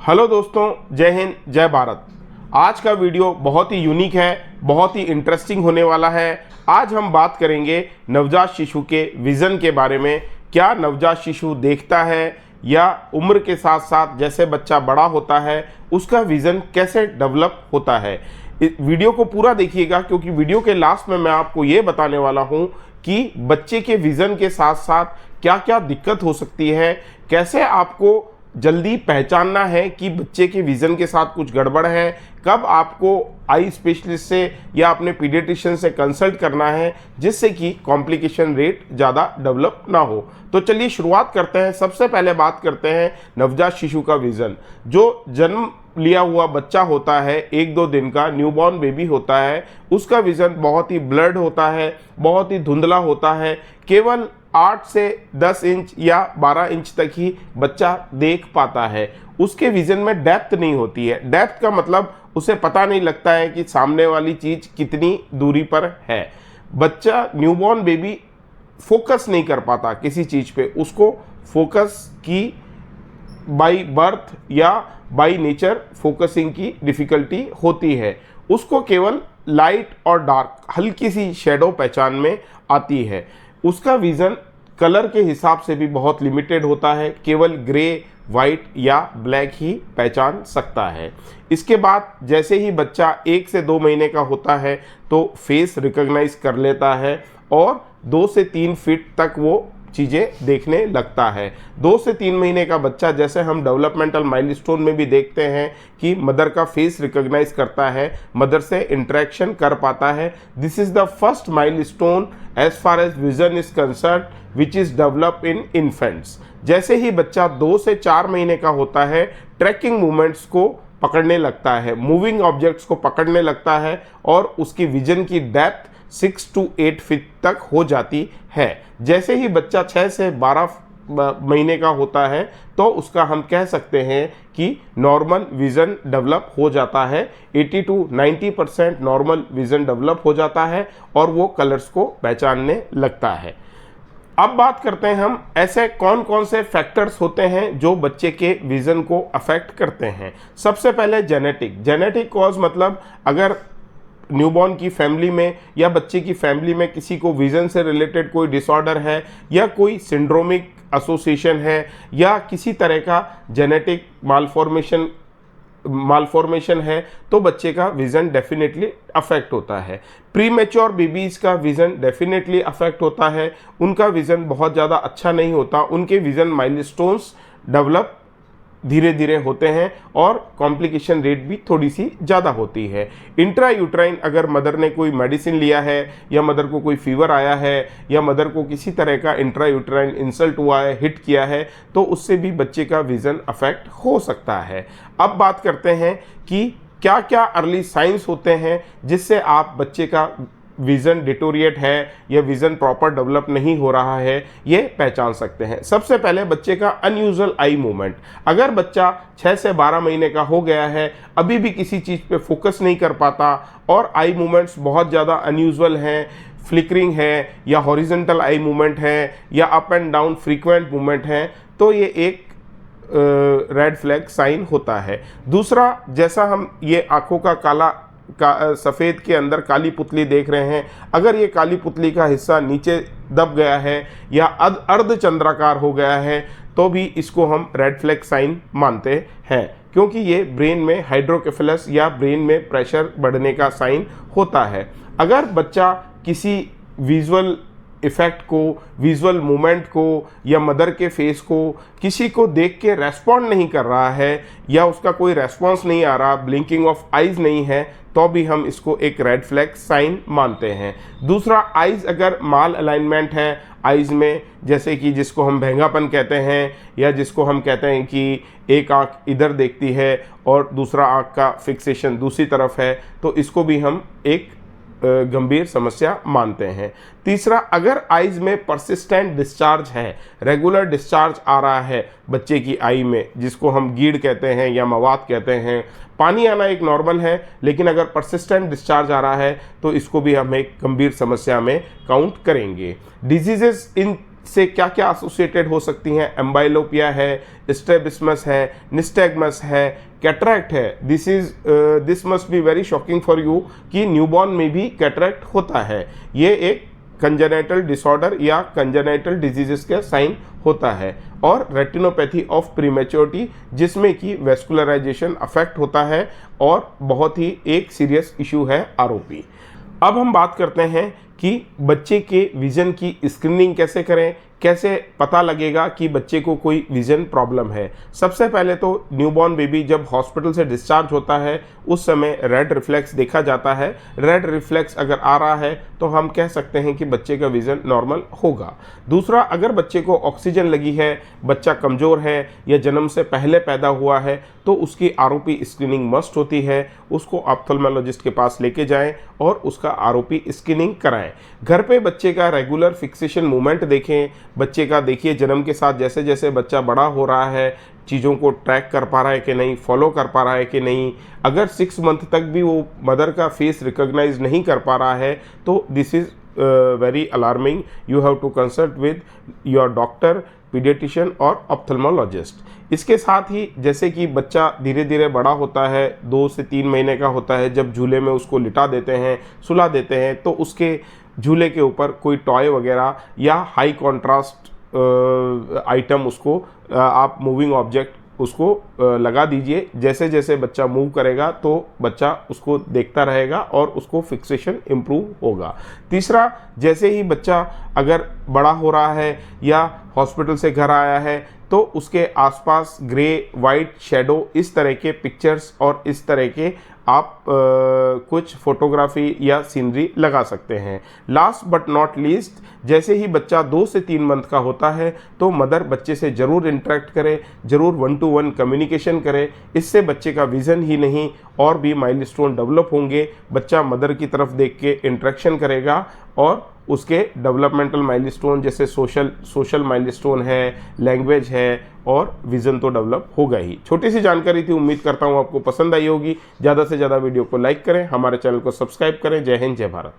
Hello दोस्तों, जय हिंद जय भारत। आज का वीडियो बहुत ही यूनिक है, बहुत ही इंटरेस्टिंग होने वाला है। आज हम बात करेंगे नवजात शिशु के विज़न के बारे में। क्या नवजात शिशु देखता है या उम्र के साथ साथ जैसे बच्चा बड़ा होता है उसका विज़न कैसे डेवलप होता है। इस वीडियो को पूरा देखिएगा क्योंकि वीडियो के लास्ट में मैं आपको ये बताने वाला हूँ कि बच्चे के विज़न के साथ साथ क्या क्या दिक्कत हो सकती है, कैसे आपको जल्दी पहचानना है कि बच्चे के विज़न के साथ कुछ गड़बड़ है, कब आपको आई स्पेशलिस्ट से या अपने पीडियाट्रिशियन से कंसल्ट करना है जिससे कि कॉम्प्लिकेशन रेट ज़्यादा डेवलप ना हो। तो चलिए शुरुआत करते हैं। सबसे पहले बात करते हैं नवजात शिशु का विज़न। जो जन्म लिया हुआ बच्चा होता है, 1-2 दिन का न्यूबॉर्न बेबी होता है, उसका विज़न बहुत ही ब्लर्ड होता है, बहुत ही धुंधला होता है। केवल 8 से 10 इंच या 12 इंच तक ही बच्चा देख पाता है। उसके विज़न में डेप्थ नहीं होती है। डेप्थ का मतलब उसे पता नहीं लगता है कि सामने वाली चीज़ कितनी दूरी पर है। बच्चा न्यूबॉर्न बेबी फोकस नहीं कर पाता किसी चीज़ पे। उसको फोकस की बाय बर्थ या बाय नेचर फोकसिंग की डिफ़िकल्टी होती है। उसको केवल लाइट और डार्क हल्की सी शेडो पहचान में आती है। उसका विज़न कलर के हिसाब से भी बहुत लिमिटेड होता है, केवल ग्रे, वाइट या ब्लैक ही पहचान सकता है। इसके बाद जैसे ही बच्चा 1 से 2 महीने का होता है तो फेस रिकॉग्नाइज कर लेता है और 2 से 3 फीट तक वो चीज़ें देखने लगता है। 2 से 3 महीने का बच्चा, जैसे हम डेवलपमेंटल माइलस्टोन में भी देखते हैं कि मदर का फेस रिकॉग्नाइज करता है, मदर से इंटरेक्शन कर पाता है। This is the first milestone as far as vision is concern which is develop in infants. जैसे ही बच्चा 2 से 4 महीने का होता है, ट्रैकिंग मूवमेंट्स को पकड़ने लगता है, मूविंग ऑब्जेक्ट्स को पकड़ने लगता है और उसकी विजन की डेप्थ 6 to 8 फीट तक हो जाती है। जैसे ही बच्चा 6 से 12 महीने का होता है तो उसका हम कह सकते हैं कि नॉर्मल विज़न डेवलप हो जाता है। 80 to 90% नॉर्मल विज़न डेवलप हो जाता है और वो कलर्स को पहचानने लगता है। अब बात करते हैं हम ऐसे कौन कौन से फैक्टर्स होते हैं जो बच्चे के विज़न को अफेक्ट करते हैं। सबसे पहले जेनेटिक कॉज, मतलब अगर न्यूबॉर्न की फैमिली में या बच्चे की फैमिली में किसी को विज़न से रिलेटेड कोई डिसऑर्डर है या कोई सिंड्रोमिक एसोसिएशन है या किसी तरह का जेनेटिक मालफॉर्मेशन है तो बच्चे का विज़न डेफिनेटली अफेक्ट होता है। प्रीमेच्योर बेबीज़ का विज़न डेफिनेटली अफेक्ट होता है। उनका विज़न बहुत ज़्यादा अच्छा नहीं होता, उनके विज़न माइलस्टोन्स डेवलप धीरे धीरे होते हैं और कॉम्प्लिकेशन रेट भी थोड़ी सी ज़्यादा होती है। इंट्रा यूट्राइन अगर मदर ने कोई मेडिसिन लिया है या मदर को कोई फीवर आया है या मदर को किसी तरह का इंट्रा यूट्राइन इंसल्ट हुआ है, हिट किया है, तो उससे भी बच्चे का विज़न अफेक्ट हो सकता है। अब बात करते हैं कि क्या क्या अर्ली साइंस होते हैं जिससे आप बच्चे का विज़न डिटोरिएट है या विज़न प्रॉपर डेवलप नहीं हो रहा है ये पहचान सकते हैं। सबसे पहले बच्चे का अनयूजुअल आई मूवमेंट। अगर बच्चा 6 से 12 महीने का हो गया है, अभी भी किसी चीज़ पे फोकस नहीं कर पाता और आई मूवमेंट्स बहुत ज़्यादा अनयूजुअल हैं, फ्लिकरिंग है या हॉरिजॉन्टल आई मूवमेंट है या up and down frequent movement है, तो ये एक रेड फ्लैग साइन होता है। दूसरा, जैसा हम ये आँखों का सफ़ेद के अंदर काली पुतली देख रहे हैं, अगर ये काली पुतली का हिस्सा नीचे दब गया है या अर्धचंद्राकार हो गया है तो भी इसको हम रेड फ्लैग साइन मानते हैं, क्योंकि ये ब्रेन में हाइड्रोकेफेलस या ब्रेन में प्रेशर बढ़ने का साइन होता है। अगर बच्चा किसी विजुअल इफ़ेक्ट को, विजुअल मूवमेंट को या मदर के फेस को किसी को देख के रेस्पॉन्ड नहीं कर रहा है या उसका कोई रेस्पॉन्स नहीं आ रहा, ब्लिंकिंग ऑफ आइज़ नहीं है, तो भी हम इसको एक रेड फ्लैग साइन मानते हैं। दूसरा, आइज़ अगर माल अलाइनमेंट है आइज़ में, जैसे कि जिसको हम भेंगापन कहते हैं या जिसको हम कहते हैं कि एक आँख इधर देखती है और दूसरा आँख का फिक्सेशन दूसरी तरफ है, तो इसको भी हम एक गंभीर समस्या मानते हैं। तीसरा, अगर आइज़ में परसिस्टेंट डिस्चार्ज है, रेगुलर डिस्चार्ज आ रहा है बच्चे की आई में, जिसको हम गीड़ कहते हैं या मवाद कहते हैं, पानी आना एक नॉर्मल है लेकिन अगर परसिस्टेंट डिस्चार्ज आ रहा है तो इसको भी हम एक गंभीर समस्या में काउंट करेंगे। डिजीजेस इन से क्या क्या एसोसिएटेड हो सकती हैं। एम्बाइलोपिया है, स्ट्रैबिस्मस है, निस्टैग्मस है, कैटरैक्ट है। This must be very shocking for you कि न्यूबॉर्न में भी कैटरैक्ट होता है। ये एक कंजेनाइटल डिसऑर्डर या कंजेनाइटल डिजीजेस का साइन होता है। और रेटिनोपैथी ऑफ प्रीमेच्योरिटी, जिसमें कि वेस्कुलराइजेशन अफेक्ट होता है और बहुत ही एक सीरियस इशू है आरओपी। अब हम बात करते हैं कि बच्चे के विज़न की स्क्रीनिंग कैसे करें, कैसे पता लगेगा कि बच्चे को कोई विज़न प्रॉब्लम है। सबसे पहले तो न्यूबॉर्न बेबी जब हॉस्पिटल से डिस्चार्ज होता है उस समय रेड रिफ्लेक्स देखा जाता है। रेड रिफ्लेक्स अगर आ रहा है तो हम कह सकते हैं कि बच्चे का विज़न नॉर्मल होगा। दूसरा, अगर बच्चे को ऑक्सीजन लगी है, बच्चा कमज़ोर है या जन्म से पहले पैदा हुआ है तो उसकी आरओपी स्क्रीनिंग मस्ट होती है। उसको ऑप्थेल्मोलॉजिस्ट के पास लेके जाएं और उसका आरओपी स्क्रीनिंग कराएं। घर पे बच्चे का रेगुलर फिक्सेशन मूवमेंट देखें। बच्चे का देखिए जन्म के साथ जैसे जैसे बच्चा बड़ा हो रहा है चीज़ों को ट्रैक कर पा रहा है कि नहीं, फॉलो कर पा रहा है कि नहीं। अगर 6 मंथ तक भी वो मदर का फेस रिकॉग्नाइज नहीं कर पा रहा है तो this is very alarming. You have to consult with your doctor, paediatrician और ऑप्थेल्मोलॉजिस्ट। इसके साथ ही जैसे कि बच्चा धीरे धीरे बड़ा होता है, 2 से 3 महीने का होता है, जब झूले में उसको लिटा देते हैं, सुला देते हैं, तो उसके झूले के ऊपर कोई टॉय वगैरह या हाई कॉन्ट्रास्ट आइटम उसको आप मूविंग ऑब्जेक्ट उसको लगा दीजिए। जैसे जैसे बच्चा मूव करेगा तो बच्चा उसको देखता रहेगा और उसको फिक्सेशन इम्प्रूव होगा। तीसरा, जैसे ही बच्चा अगर बड़ा हो रहा है या हॉस्पिटल से घर आया है तो उसके आसपास ग्रे, वाइट, शैडो, इस तरह के पिक्चर्स और इस तरह के आप कुछ फोटोग्राफी या सीनरी लगा सकते हैं। लास्ट बट नॉट लीस्ट, जैसे ही बच्चा 2 से 3 मंथ का होता है तो मदर बच्चे से ज़रूर इंटरेक्ट करे, ज़रूर 1-to-1 कम्युनिकेशन करे। इससे बच्चे का विज़न ही नहीं और भी माइलस्टोन डेवलप होंगे। बच्चा मदर की तरफ देख के इंटरेक्शन करेगा और उसके डेवलपमेंटल माइलस्टोन जैसे सोशल माइलस्टोन है, लैंग्वेज है और विज़न तो डेवलप होगा ही। छोटी सी जानकारी थी, उम्मीद करता हूँ आपको पसंद आई होगी। ज़्यादा से ज़्यादा वीडियो को लाइक करें, हमारे चैनल को सब्सक्राइब करें। जय हिंद, जय भारत।